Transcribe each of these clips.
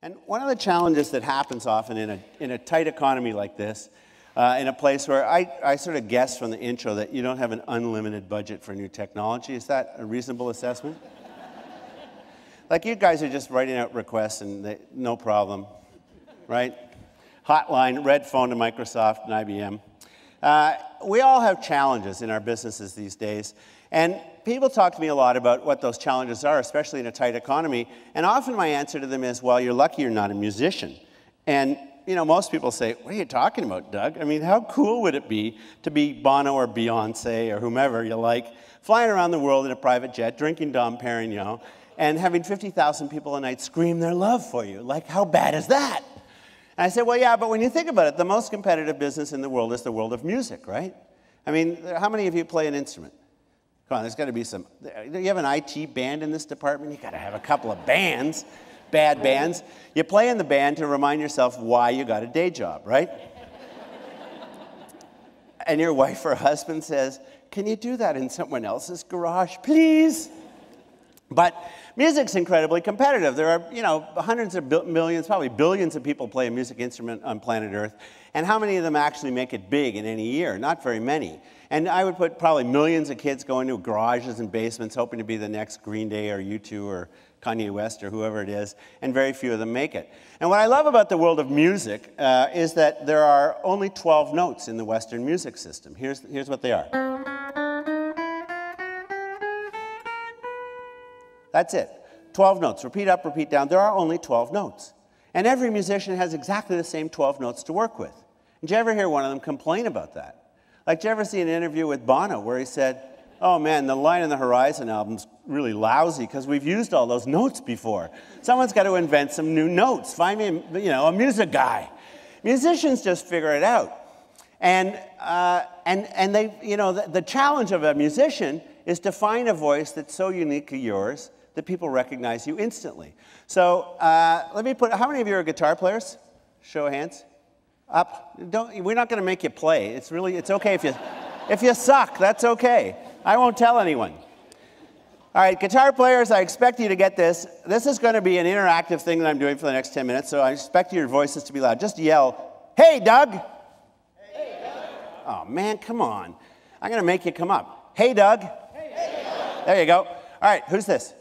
And one of the challenges that happens often in a tight economy like this, in a place where I sort of guessed from the intro that you don't have an unlimited budget for new technology. Is that a reasonable assessment? Like you guys are just writing out requests and no problem, right? Hotline, red phone to Microsoft and IBM. We all have challenges in our businesses these days. And people talk to me a lot about what those challenges are, especially in a tight economy. And often my answer to them is, well, you're lucky you're not a musician. And you know, most people say, what are you talking about, Doug? I mean, how cool would it be to be Bono or Beyonce or whomever you like, flying around the world in a private jet, drinking Dom Perignon, and having 50,000 people a night scream their love for you? Like, how bad is that? And I said, well, yeah, but when you think about it, the most competitive business in the world is the world of music, right? I mean, how many of you play an instrument? Come on, there's got to be some. You have an IT band in this department? You've got to have a couple of bands, bad bands. You play in the band to remind yourself why you got a day job, right? And your wife or husband says, can you do that in someone else's garage, please? But music's incredibly competitive. There are, you know, hundreds of millions, probably billions of people play a music instrument on planet Earth. And how many of them actually make it big in any year? Not very many. And I would put probably millions of kids going to garages and basements hoping to be the next Green Day or U2 or Kanye West or whoever it is, and very few of them make it. And what I love about the world of music is that there are only 12 notes in the Western music system. Here's what they are. That's it. 12 notes. Repeat up, repeat down. There are only 12 notes. And every musician has exactly the same 12 notes to work with. Did you ever hear one of them complain about that? Like, did you ever see an interview with Bono where he said, oh man, the Line on the Horizon album's really lousy because we've used all those notes before. Someone's got to invent some new notes. Find me, a music guy. Musicians just figure it out. And they, the challenge of a musician is to find a voice that's so uniquely yours that people recognize you instantly. So let me put, how many of you are guitar players? Show of hands. Up. We're not going to make you play. It's okay if you suck, that's okay. I won't tell anyone. All right, guitar players, I expect you to get this. This is going to be an interactive thing that I'm doing for the next 10 minutes, so I expect your voices to be loud. Just yell, hey, Doug. Hey, Doug. Oh, man, come on. I'm going to make you come up. Hey, Doug. Hey, Doug. There you go. All right, who's this?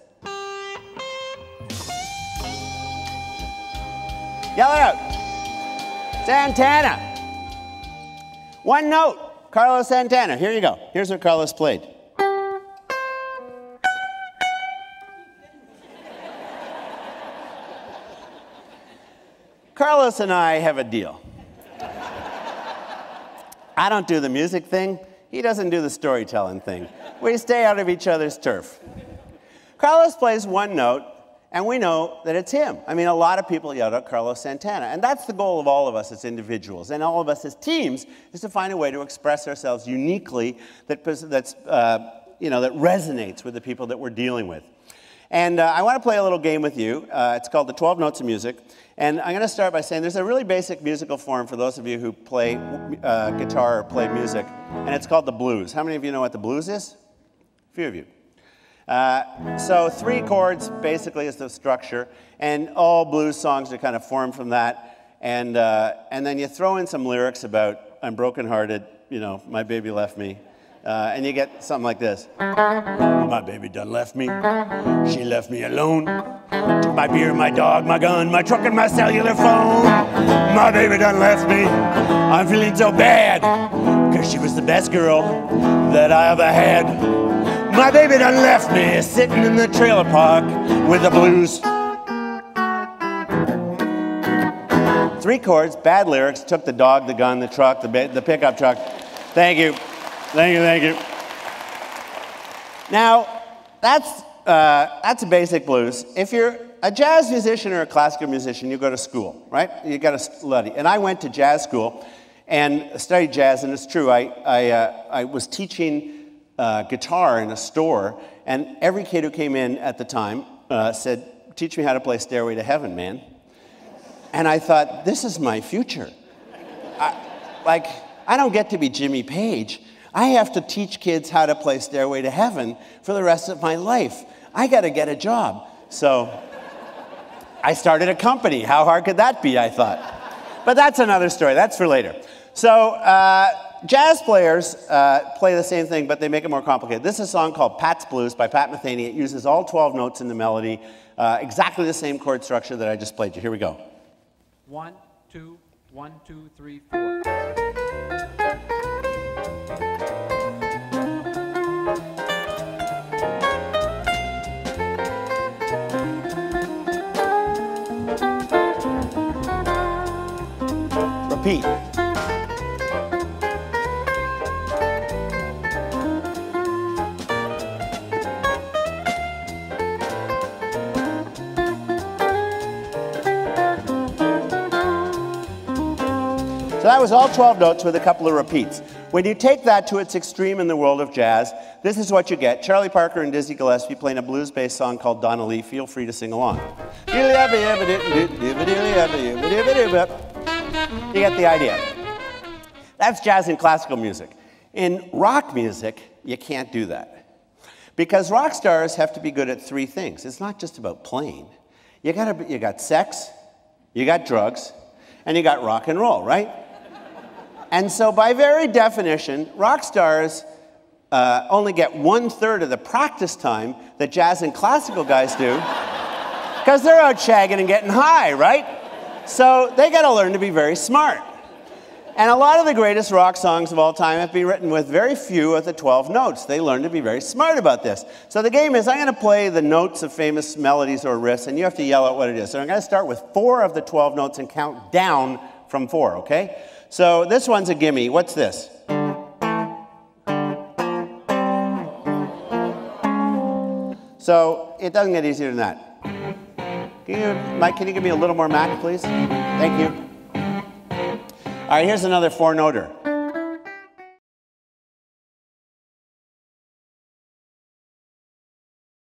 Yell it out. Santana. One note. Carlos Santana. Here you go. Here's what Carlos played. Carlos and I have a deal. I don't do the music thing. He doesn't do the storytelling thing. We stay out of each other's turf. Carlos plays one note, and we know that it's him. I mean, a lot of people yell out Carlos Santana. And that's the goal of all of us as individuals and all of us as teams, is to find a way to express ourselves uniquely that resonates with the people that we're dealing with. And I want to play a little game with you. It's called the 12 Notes of Music. And I'm going to start by saying there's a really basic musical form for those of you who play guitar or play music, and it's called the blues. How many of you know what the blues is? A few of you. So 3 chords basically is the structure, and all blues songs are kind of formed from that. And then you throw in some lyrics about I'm brokenhearted, my baby left me, and you get something like this. My baby done left me. She left me alone. Took my beer, my dog, my gun, my truck, and my cellular phone. My baby done left me. I'm feeling so bad, 'cause she was the best girl that I ever had. My baby done left me sitting in the trailer park with the blues. 3 chords, bad lyrics, took the dog, the gun, the truck, the pickup truck. Thank you. Thank you, thank you. Now, that's a basic blues. If you're a jazz musician or a classical musician, you go to school, right? You got to study. And I went to jazz school and studied jazz, and it's true. I was teaching guitar in a store, and every kid who came in at the time said, teach me how to play Stairway to Heaven, man. And I thought, this is my future. I don't get to be Jimmy Page. I have to teach kids how to play Stairway to Heaven for the rest of my life. I got to get a job. So I started a company. How hard could that be, I thought. But that's another story. That's for later. So jazz players play the same thing, but they make it more complicated. This is a song called Pat's Blues by Pat Metheny. It uses all 12 notes in the melody, exactly the same chord structure that I just played you. Here we go. 1, 2, 1, 2, 3, 4. Repeat. So that was all 12 notes with a couple of repeats. When you take that to its extreme in the world of jazz, this is what you get. Charlie Parker and Dizzy Gillespie playing a blues-based song called Donna Lee. Feel free to sing along. You get the idea. That's jazz and classical music. In rock music, you can't do that. Because rock stars have to be good at three things. It's not just about playing. You got sex, you got drugs, and you got rock and roll, right? And so by very definition, rock stars only get 1/3 of the practice time that jazz and classical guys do, because they're out shagging and getting high, right? So they got to learn to be very smart. And a lot of the greatest rock songs of all time have been written with very few of the 12 notes. They learn to be very smart about this. So the game is, I'm going to play the notes of famous melodies or riffs, and you have to yell out what it is. So I'm going to start with 4 of the 12 notes and count down from 4, okay? So this one's a gimme. What's this? So it doesn't get easier than that. Mike, can you give me a little more Mac, please? Thank you. All right, here's another 4-noter.